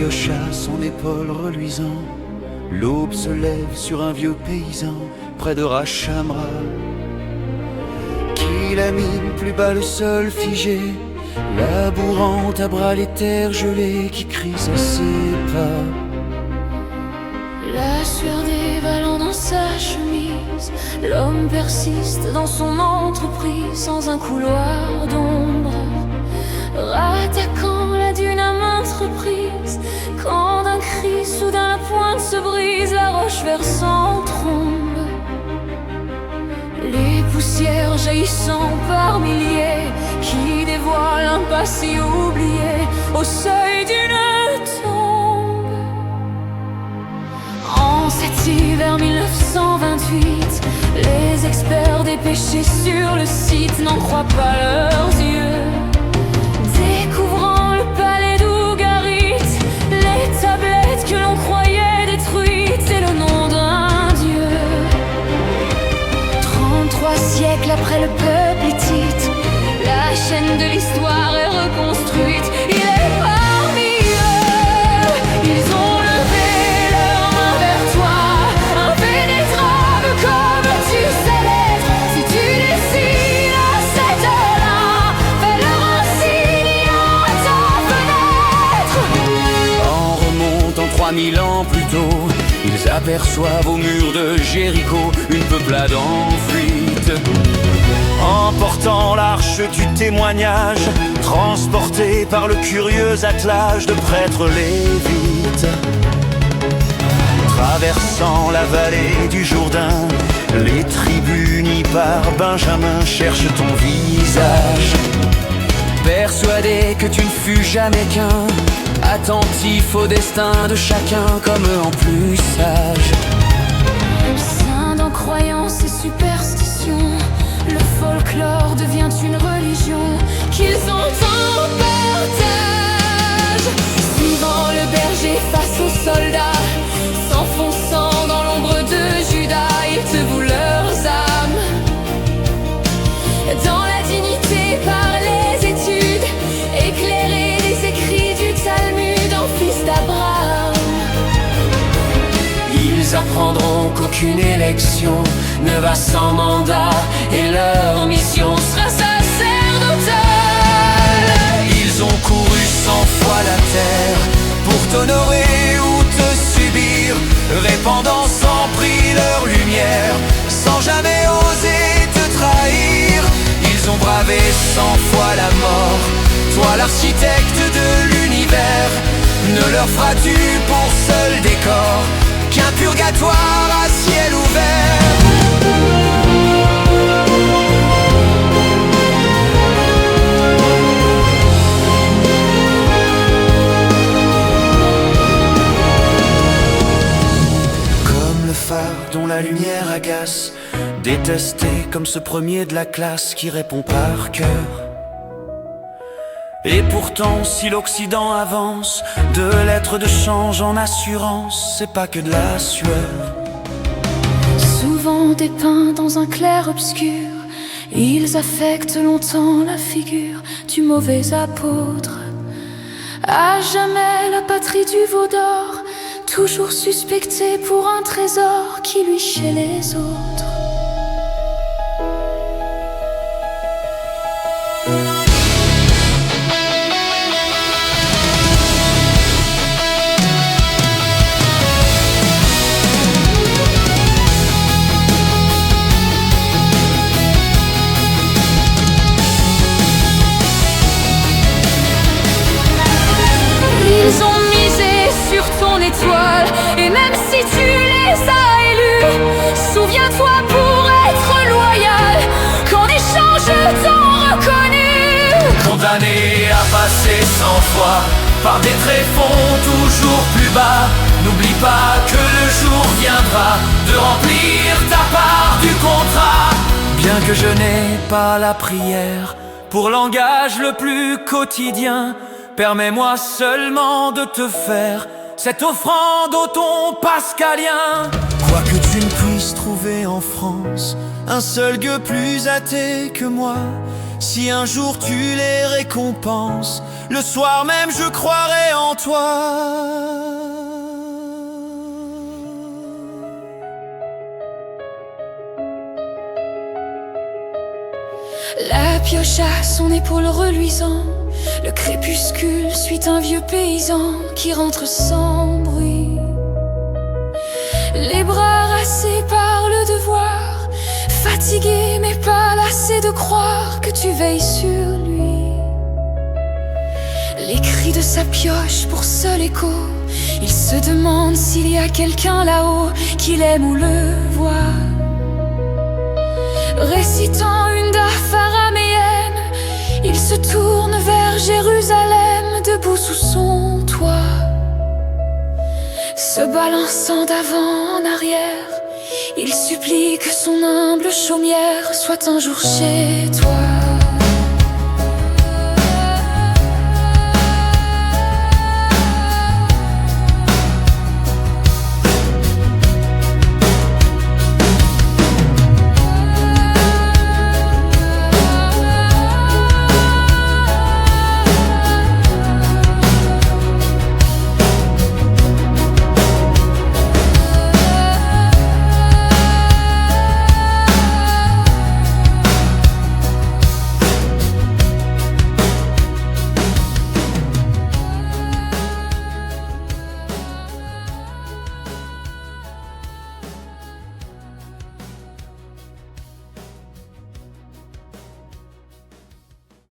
cloche à son épaule reluisant. L'aube se lève sur un vieux paysan près de Rachamra, qui lamine plus bas le sol figé, labourant à bras les terres gelées qui crient à ses pas. La sueur dévalant dans sa chemise, l'homme persiste dans son entreprise sans un couloir d'ombre, rattaquant la dune à maintes reprises. Quand d'un cri soudain la pointe se brise, la roche versant trombe, les poussières jaillissant par milliers qui dévoilent un passé oublié au seuil d'une tombe. En cet hiver 1928, les experts dépêchés sur le site n'en croient pas leurs yeux, découvrant le palais d'Ougarit, les tablettes que l'on croyait détruites et le nom d'un dieu. 33 siècles après, le peuple hittite, la chaîne de l'histoire est reconstruite. Il est parmi eux, ils ont levé leurs mains vers toi, impénétrable comme tu sais l'être. Si tu décides à cette heure-là, fais-leur un signe à ta fenêtre. En remontant 3000 ans plus tôt, ils aperçoivent au mur de Jéricho une peuplade en fuite, emportant l'arche du témoignage, transportée par le curieux attelage de prêtres lévites. Traversant la vallée du Jourdain, les tribus unies par Benjamin cherchent ton visage, persuadés que tu ne fus jamais qu'un, attentif au destin de chacun comme eux en plus sage. Scindant croyances et superstitions, le folklore devient une religion qu'ils ont en partage. Suivant le berger face aux soldats, s'enfonçant dans l'ombre de Judas, ils te vouent leurs âmes. Dans la dignité par les études, éclairés des écrits du Talmud en fils d'Abraham. Ils apprendront qu'aucune élection ne va sans mandat et leur mission sera sacerdotale. Ils ont couru 100 fois la terre pour t'honorer ou te subir, répandant sans prix leur lumière, sans jamais oser te trahir. Ils ont bravé 100 fois la mort, toi l'architecte de l'univers. Ne leur feras-tu pour seul décor qu'un purgatoire à ciel ouvert? Comme le phare dont la lumière agace, détesté comme ce premier de la classe qui répond par cœur. Et pourtant, si l'Occident avance de lettres de change en assurance, c'est pas que de la sueur. Souvent dépeints dans un clair-obscur, ils affectent longtemps la figure du mauvais apôtre. À jamais la patrie du veau d'or, toujours suspecté pour un trésor qui lui chez les autres. Ils ont misé sur ton étoile, et même si tu les as élus, souviens-toi pour être loyal qu'en échange t'ont reconnu. Condamné à passer 100 fois par des tréfonds toujours plus bas, n'oublie pas que le jour viendra de remplir ta part du contrat. Bien que je n'ai pas la prière pour langage le plus quotidien, permets-moi seulement de te faire cette offrande au ton pascalien. Quoi que tu ne puisses trouver en France un seul gueux plus athée que moi, si un jour tu les récompenses, le soir même je croirai en toi. La pioche à son épaule reluisant, le crépuscule suit un vieux paysan qui rentre sans bruit. Les bras rassés par le devoir, fatigué mais pas lassé de croire que tu veilles sur lui. Les cris de sa pioche pour seul écho, il se demande s'il y a quelqu'un là-haut qu'il aime ou le voit. Récitant une daf araméenne, il se tourne vers Jérusalem, debout sous son toit. Se balançant d'avant en arrière, il supplie que son humble chaumière soit un jour chez toi.